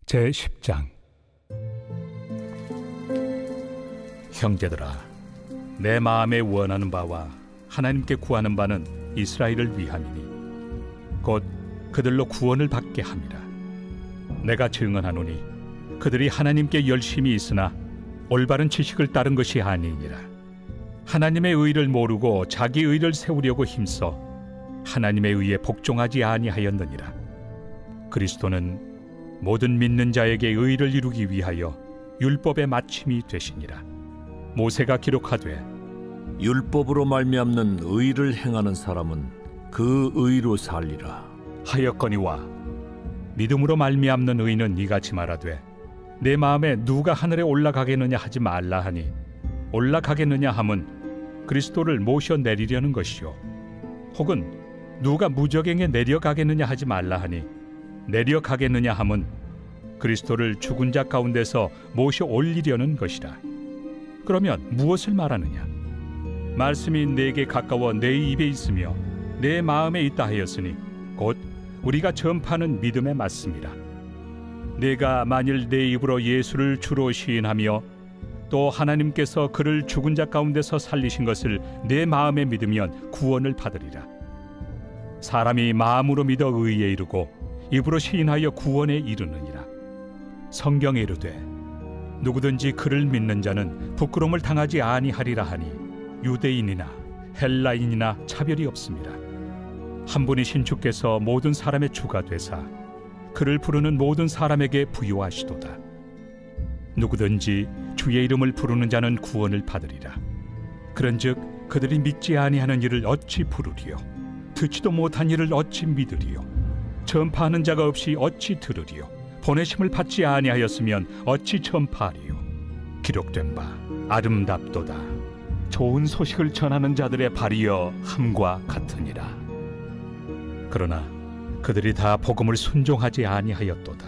제10장. 형제들아, 내 마음에 원하는 바와 하나님께 구하는 바는 이스라엘을 위함이니 곧 그들로 구원을 받게 함이라. 내가 증언하노니 그들이 하나님께 열심히 있으나 올바른 지식을 따른 것이 아니니라. 하나님의 의를 모르고 자기 의를 세우려고 힘써 하나님의 의에 복종하지 아니하였느니라. 그리스도는 모든 믿는 자에게 의를 이루기 위하여 율법의 마침이 되시니라. 모세가 기록하되 율법으로 말미암는 의를 행하는 사람은 그 의로 살리라 하였거니와, 믿음으로 말미암는 의는 이같이 말하되 내 마음에 누가 하늘에 올라가겠느냐 하지 말라 하니, 올라가겠느냐 함은 그리스도를 모셔 내리려는 것이요, 혹은 누가 무저갱에 내려가겠느냐 하지 말라 하니, 내려가겠느냐 함은 그리스도를 죽은 자 가운데서 모셔 올리려는 것이라. 그러면 무엇을 말하느냐? 말씀이 내게 가까워 내 입에 있으며 내 마음에 있다 하였으니 곧 우리가 전파하는 믿음의 말씀이라. 내가 만일 내 입으로 예수를 주로 시인하며 또 하나님께서 그를 죽은 자 가운데서 살리신 것을 내 마음에 믿으면 구원을 받으리라. 사람이 마음으로 믿어 의에 이르고 입으로 시인하여 구원에 이르느니라. 성경에 이르되 누구든지 그를 믿는 자는 부끄러움을 당하지 아니하리라 하니, 유대인이나 헬라인이나 차별이 없습니다. 한 분이신 주께서 모든 사람의 주가 되사 그를 부르는 모든 사람에게 부요하시도다. 누구든지 주의 이름을 부르는 자는 구원을 받으리라. 그런즉 그들이 믿지 아니하는 일을 어찌 부르리요? 듣지도 못한 일을 어찌 믿으리요? 전파하는 자가 없이 어찌 들으리요? 보내심을 받지 아니하였으면 어찌 전파하리요? 기록된 바 아름답도다. 좋은 소식을 전하는 자들의 발이여 함과 같으니라. 그러나 그들이 다 복음을 순종하지 아니하였도다.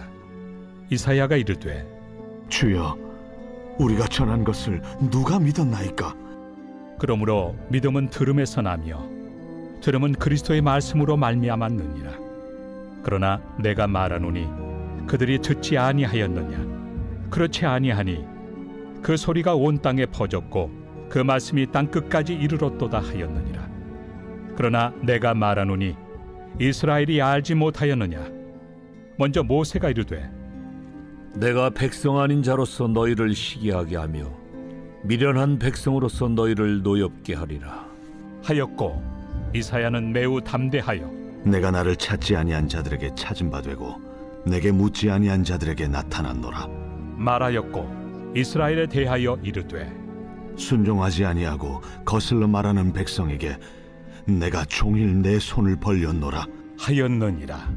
이사야가 이르되 주여, 우리가 전한 것을 누가 믿었나이까? 그러므로 믿음은 들음에서 나며 들음은 그리스도의 말씀으로 말미암았느니라. 그러나 내가 말하노니 그들이 듣지 아니하였느냐? 그렇지 아니하니 그 소리가 온 땅에 퍼졌고 그 말씀이 땅 끝까지 이르렀도다 하였느니라. 그러나 내가 말하노니 이스라엘이 알지 못하였느냐? 먼저 모세가 이르되 내가 백성 아닌 자로서 너희를 시기하게 하며 미련한 백성으로서 너희를 노엽게 하리라 하였고, 이사야는 매우 담대하여 내가 나를 찾지 아니한 자들에게 찾은 바 되고 내게 묻지 아니한 자들에게 나타났노라 말하였고, 이스라엘에 대하여 이르되 순종하지 아니하고 거슬러 말하는 백성에게 내가 종일 내 손을 벌렸노라 하였느니라.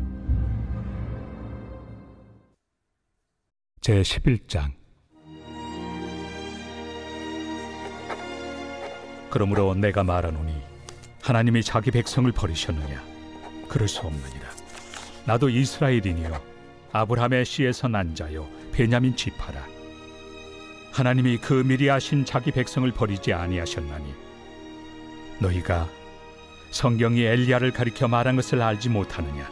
제11장. 그러므로 내가 말하노니 하나님이 자기 백성을 버리셨느냐? 그럴 수 없느니라. 나도 이스라엘이니요 아브라함의 씨에서 난 자요 베냐민 지파라. 하나님이 그 미리 아신 자기 백성을 버리지 아니하셨나니, 너희가 성경이 엘리야를 가리켜 말한 것을 알지 못하느냐?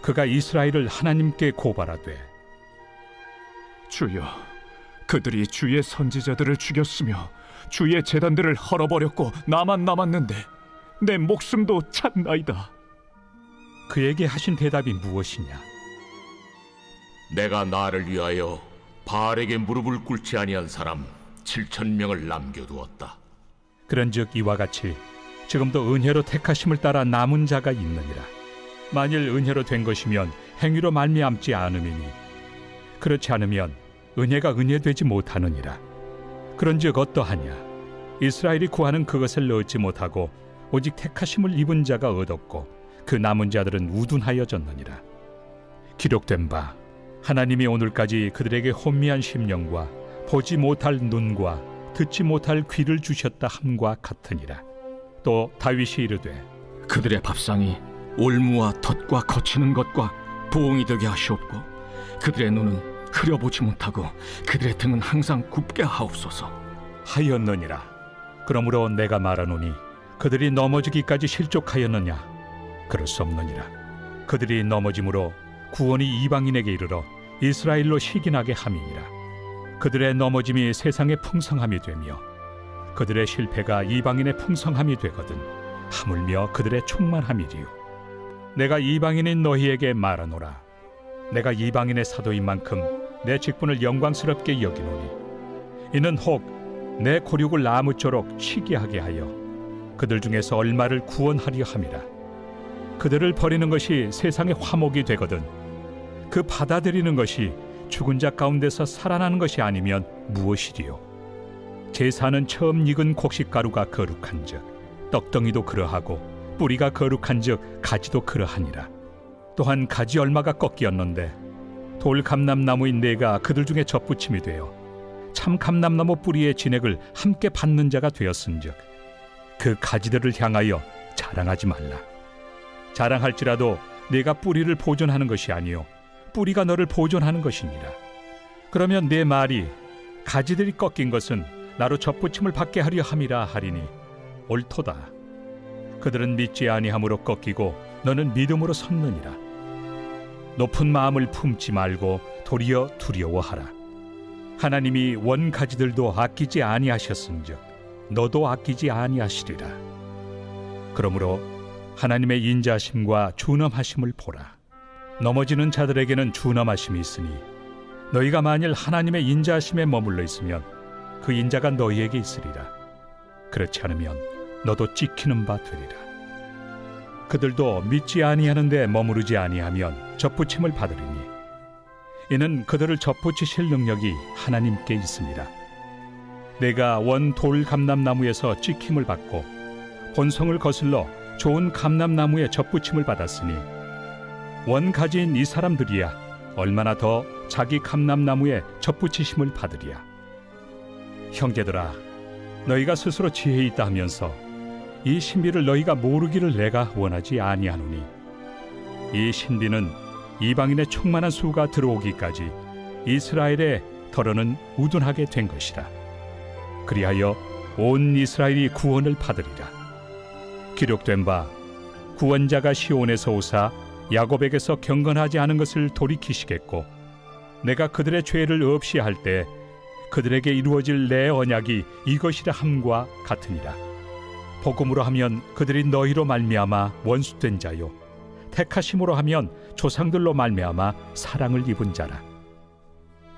그가 이스라엘을 하나님께 고발하되 주여, 그들이 주의 선지자들을 죽였으며 주의 제단들을 헐어버렸고 나만 남았는데 내 목숨도 찼나이다. 그에게 하신 대답이 무엇이냐? 내가 나를 위하여 바알에게 무릎을 꿇지 아니한 사람 7,000명을 남겨두었다. 그런즉 이와 같이 지금도 은혜로 택하심을 따라 남은 자가 있느니라. 만일 은혜로 된 것이면 행위로 말미암지 않음이니, 그렇지 않으면 은혜가 은혜되지 못하느니라. 그런즉 어떠하냐? 이스라엘이 구하는 그것을 얻지 못하고 오직 택하심을 입은 자가 얻었고 그 남은 자들은 우둔하여졌느니라. 기록된 바 하나님이 오늘까지 그들에게 혼미한 심령과 보지 못할 눈과 듣지 못할 귀를 주셨다 함과 같으니라. 또 다윗이 이르되 그들의 밥상이 올무와 덫과 거치는 것과 부엉이 되게 하시옵고 그들의 눈은 흐려보지 못하고 그들의 등은 항상 굽게 하옵소서 하였느니라. 그러므로 내가 말하노니 그들이 넘어지기까지 실족하였느냐? 그럴 수 없느니라. 그들이 넘어짐으로 구원이 이방인에게 이르러 이스라엘로 시기나게 함이니라. 그들의 넘어짐이 세상의 풍성함이 되며 그들의 실패가 이방인의 풍성함이 되거든 하물며 그들의 충만함이리요. 내가 이방인인 너희에게 말하노라. 내가 이방인의 사도인 만큼 내 직분을 영광스럽게 여기노니 이는 혹 내 고륙을 나무쪼록 시기하게 하여 그들 중에서 얼마를 구원하려 함이라. 그들을 버리는 것이 세상의 화목이 되거든 그 받아들이는 것이 죽은 자 가운데서 살아나는 것이 아니면 무엇이리요. 제사는 처음 익은 곡식가루가 거룩한즉 떡덩이도 그러하고 뿌리가 거룩한즉 가지도 그러하니라. 또한 가지 얼마가 꺾이었는데 돌 감람나무인 내가 그들 중에 접붙임이 되어 참 감람나무 뿌리의 진액을 함께 받는 자가 되었은즉 그 가지들을 향하여 자랑하지 말라. 자랑할지라도 내가 뿌리를 보존하는 것이 아니요 뿌리가 너를 보존하는 것이니라. 그러면 내 말이 가지들이 꺾인 것은 나로 접붙임을 받게 하려 함이라 하리니 옳도다. 그들은 믿지 아니함으로 꺾이고 너는 믿음으로 섰느니라. 높은 마음을 품지 말고 도리어 두려워하라. 하나님이 원 가지들도 아끼지 아니하셨은즉 너도 아끼지 아니하시리라. 그러므로 하나님의 인자하심과 준엄하심을 보라. 넘어지는 자들에게는 준엄하심이 있으니 너희가 만일 하나님의 인자하심에 머물러 있으면 그 인자가 너희에게 있으리라. 그렇지 않으면 너도 찍히는 바 되리라. 그들도 믿지 아니하는데 머무르지 아니하면 접붙임을 받으리니 이는 그들을 접붙이실 능력이 하나님께 있습니다. 내가 원 돌 감람나무에서 찍힘을 받고 본성을 거슬러 좋은 감람나무에 접붙임을 받았으니 원 가지인 이 사람들이야 얼마나 더 자기 감람나무에 접붙이심을 받으리야. 형제들아, 너희가 스스로 지혜 있다 하면서 이 신비를 너희가 모르기를 내가 원하지 아니하노니 이 신비는 이방인의 충만한 수가 들어오기까지 이스라엘의 덜어는 우둔하게 된 것이라. 그리하여 온 이스라엘이 구원을 받으리라. 기록된 바 구원자가 시온에서 오사 야곱에게서 경건하지 않은 것을 돌이키시겠고 내가 그들의 죄를 없이 할 때 그들에게 이루어질 내 언약이 이것이라 함과 같으니라. 복음으로 하면 그들이 너희로 말미암아 원수된 자요 택하심으로 하면 조상들로 말미암아 사랑을 입은 자라.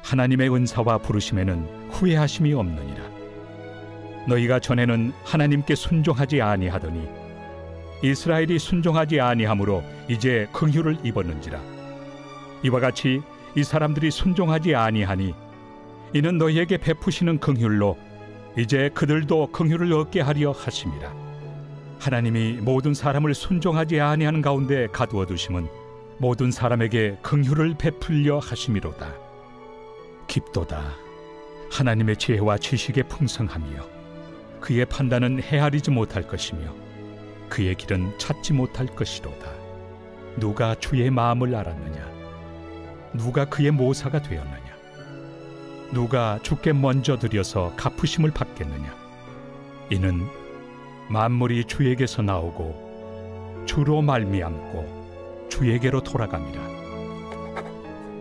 하나님의 은사와 부르심에는 후회하심이 없느니라. 너희가 전에는 하나님께 순종하지 아니하더니 이스라엘이 순종하지 아니하므로 이제 긍휼을 입었는지라. 이와 같이 이 사람들이 순종하지 아니하니 이는 너희에게 베푸시는 긍휼로 이제 그들도 긍휼을 얻게 하려 하심이라. 하나님이 모든 사람을 순종하지 아니하는 가운데 가두어 두심은 모든 사람에게 긍휼을 베풀려 하심이로다. 깊도다. 하나님의 지혜와 지식의 풍성함이여 그의 판단은 헤아리지 못할 것이며 그의 길은 찾지 못할 것이로다. 누가 주의 마음을 알았느냐? 누가 그의 모사가 되었느냐? 누가 주께 먼저 드려서 갚으심을 받겠느냐? 이는 만물이 주에게서 나오고 주로 말미암고 주에게로 돌아갑니다.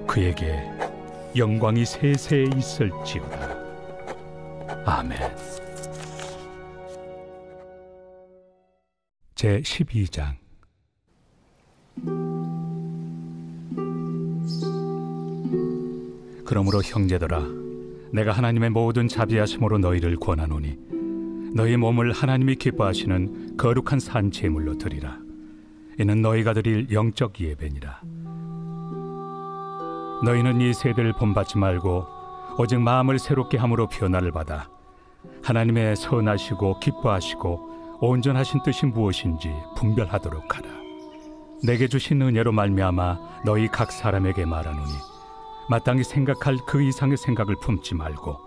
그에게 영광이 세세에 있을지어다. 아멘. 제 12장. 그러므로 형제들아, 내가 하나님의 모든 자비하심으로 너희를 권하노니 너희 몸을 하나님이 기뻐하시는 거룩한 산 제물로 드리라. 이는 너희가 드릴 영적 예배니라. 너희는 이 세대를 본받지 말고 오직 마음을 새롭게 함으로 변화를 받아 하나님의 선하시고 기뻐하시고 온전하신 뜻이 무엇인지 분별하도록 하라. 내게 주신 은혜로 말미암아 너희 각 사람에게 말하노니 마땅히 생각할 그 이상의 생각을 품지 말고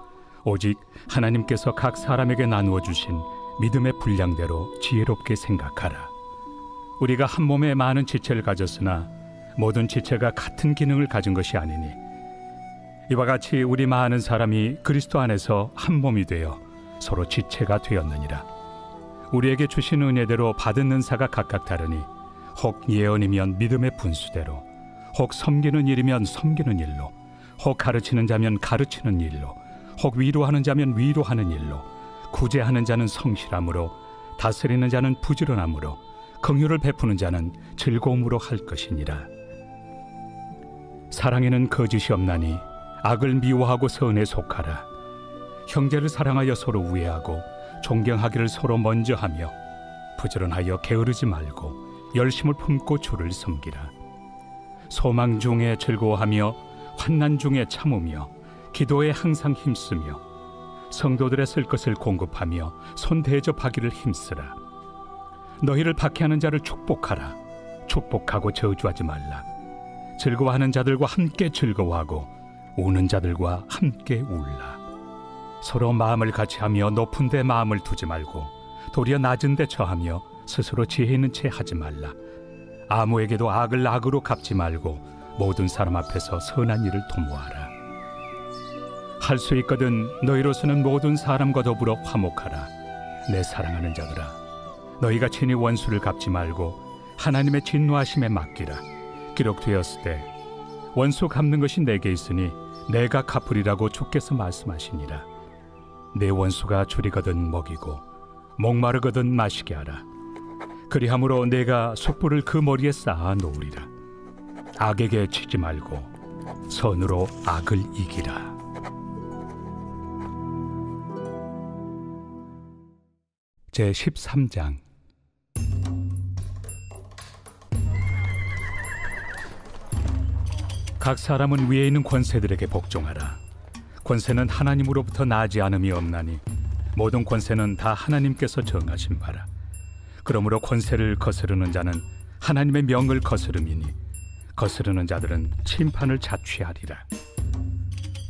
오직 하나님께서 각 사람에게 나누어 주신 믿음의 분량대로 지혜롭게 생각하라. 우리가 한 몸에 많은 지체를 가졌으나 모든 지체가 같은 기능을 가진 것이 아니니 이와 같이 우리 많은 사람이 그리스도 안에서 한 몸이 되어 서로 지체가 되었느니라. 우리에게 주신 은혜대로 받은 은사가 각각 다르니 혹 예언이면 믿음의 분수대로, 혹 섬기는 일이면 섬기는 일로, 혹 가르치는 자면 가르치는 일로, 혹 위로하는 자면 위로하는 일로, 구제하는 자는 성실함으로, 다스리는 자는 부지런함으로, 긍휼을 베푸는 자는 즐거움으로 할 것이니라. 사랑에는 거짓이 없나니 악을 미워하고 선에 속하라. 형제를 사랑하여 서로 우애하고 존경하기를 서로 먼저 하며, 부지런하여 게으르지 말고 열심을 품고 주를 섬기라. 소망 중에 즐거워하며 환난 중에 참으며 기도에 항상 힘쓰며 성도들의 쓸 것을 공급하며 손 대접하기를 힘쓰라. 너희를 박해하는 자를 축복하라. 축복하고 저주하지 말라. 즐거워하는 자들과 함께 즐거워하고 우는 자들과 함께 울라. 서로 마음을 같이하며 높은 데 마음을 두지 말고 도리어 낮은 데 처하며 스스로 지혜 있는 채 하지 말라. 아무에게도 악을 악으로 갚지 말고 모든 사람 앞에서 선한 일을 도모하라. 할 수 있거든 너희로서는 모든 사람과 더불어 화목하라. 내 사랑하는 자들아, 너희가 친히 원수를 갚지 말고 하나님의 진노하심에 맡기라. 기록되었을 때 원수 갚는 것이 내게 있으니 내가 갚으리라고 주께서 말씀하시니라. 내 원수가 줄이거든 먹이고 목마르거든 마시게 하라. 그리함으로 내가 숯불을 그 머리에 쌓아 놓으리라. 악에게 치지 말고 선으로 악을 이기라. 제 13장. 각 사람은 위에 있는 권세들에게 복종하라. 권세는 하나님으로부터 나지 않음이 없나니 모든 권세는 다 하나님께서 정하신 바라. 그러므로 권세를 거스르는 자는 하나님의 명을 거스름이니 거스르는 자들은 심판을 자취하리라.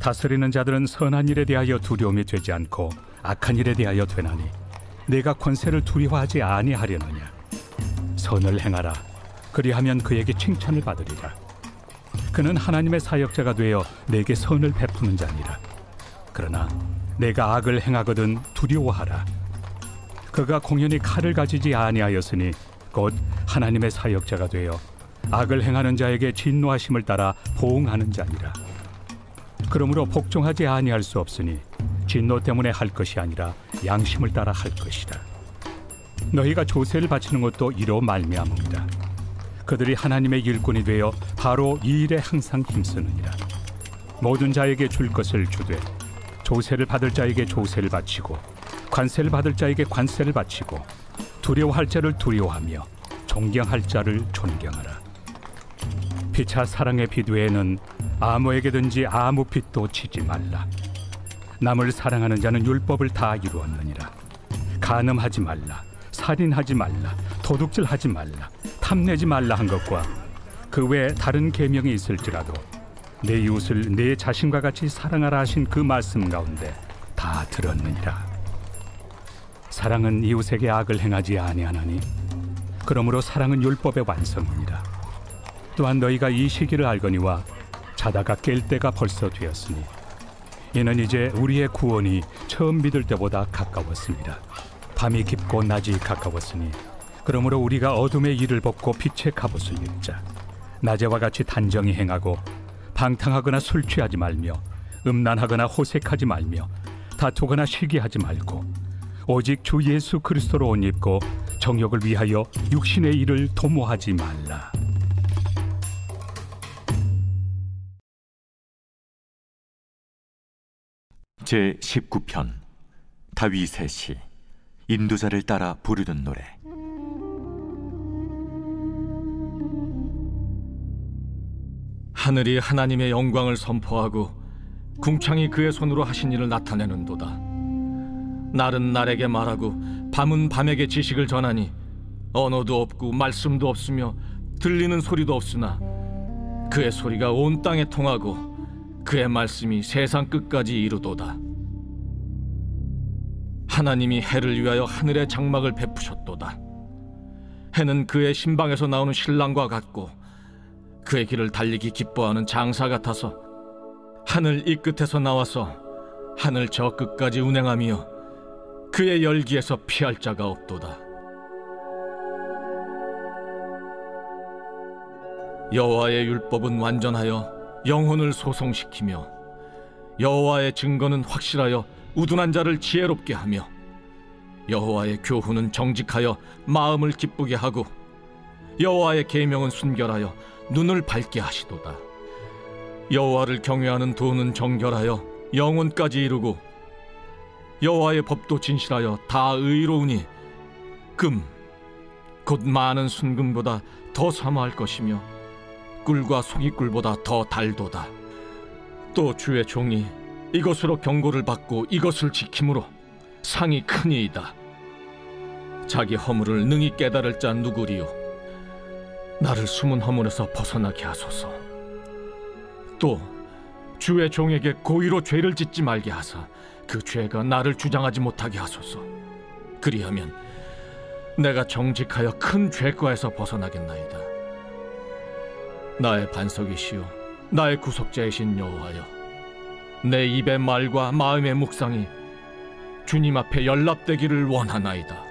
다스리는 자들은 선한 일에 대하여 두려움이 되지 않고 악한 일에 대하여 되나니 내가 권세를 두려워하지 아니하려느냐. 선을 행하라. 그리하면 그에게 칭찬을 받으리라. 그는 하나님의 사역자가 되어 내게 선을 베푸는 자니라. 그러나 내가 악을 행하거든 두려워하라. 그가 공연히 칼을 가지지 아니하였으니 곧 하나님의 사역자가 되어 악을 행하는 자에게 진노하심을 따라 보응하는 자니라. 그러므로 복종하지 아니할 수 없으니 진노 때문에 할 것이 아니라 양심을 따라 할 것이라. 너희가 조세를 바치는 것도 이로 말미암음이라. 그들이 하나님의 일꾼이 되어 바로 이 일에 항상 힘쓰느니라. 모든 자에게 줄 것을 주되 조세를 받을 자에게 조세를 바치고 관세를 받을 자에게 관세를 바치고 두려워할 자를 두려워하며 존경할 자를 존경하라. 피차 사랑의 비두에는 아무에게든지 아무 빚도 지지 말라. 남을 사랑하는 자는 율법을 다 이루었느니라. 간음하지 말라, 살인하지 말라, 도둑질하지 말라, 탐내지 말라 한 것과 그 외에 다른 계명이 있을지라도 내 이웃을 내 자신과 같이 사랑하라 하신 그 말씀 가운데 다 들었느니라. 사랑은 이웃에게 악을 행하지 아니하나니 그러므로 사랑은 율법의 완성이니라. 또한 너희가 이 시기를 알거니와 자다가 깰 때가 벌써 되었으니 이는 이제 우리의 구원이 처음 믿을 때보다 가까웠습니다. 밤이 깊고 낮이 가까웠으니 그러므로 우리가 어둠의 일을 벗고 빛의 갑옷을 입자. 낮에와 같이 단정히 행하고 방탕하거나 술 취하지 말며 음란하거나 호색하지 말며 다투거나 시기하지 말고 오직 주 예수 그리스도로 옷 입고 정욕을 위하여 육신의 일을 도모하지 말라. 제 19편 다윗의 시. 인도자를 따라 부르는 노래. 하늘이 하나님의 영광을 선포하고 궁창이 그의 손으로 하신 일을 나타내는도다. 날은 날에게 말하고 밤은 밤에게 지식을 전하니 언어도 없고 말씀도 없으며 들리는 소리도 없으나 그의 소리가 온 땅에 통하고 그의 말씀이 세상 끝까지 이루도다. 하나님이 해를 위하여 하늘의 장막을 베푸셨도다. 해는 그의 신방에서 나오는 신랑과 같고 그의 길을 달리기 기뻐하는 장사 같아서 하늘 이 끝에서 나와서 하늘 저 끝까지 운행하며 그의 열기에서 피할 자가 없도다. 여호와의 율법은 완전하여 영혼을 소송시키며 여호와의 증거는 확실하여 우둔한 자를 지혜롭게 하며 여호와의 교훈은 정직하여 마음을 기쁘게 하고 여호와의 계명은 순결하여 눈을 밝게 하시도다. 여호와를 경외하는 도는 정결하여 영혼까지 이루고 여호와의 법도 진실하여 다 의로우니 금 곧 많은 순금보다 더 사모할 것이며 꿀과 소기꿀보다 더 달도다. 또 주의 종이 이것으로 경고를 받고 이것을 지킴으로 상이 크니이다. 자기 허물을 능히 깨달을 자 누구리요? 나를 숨은 허물에서 벗어나게 하소서. 또 주의 종에게 고의로 죄를 짓지 말게 하사 그 죄가 나를 주장하지 못하게 하소서. 그리하면 내가 정직하여 큰 죄과에서 벗어나겠나이다. 나의 반석이시요 나의 구속자이신 여호와여, 내 입의 말과 마음의 묵상이 주님 앞에 연락되기를 원하나이다.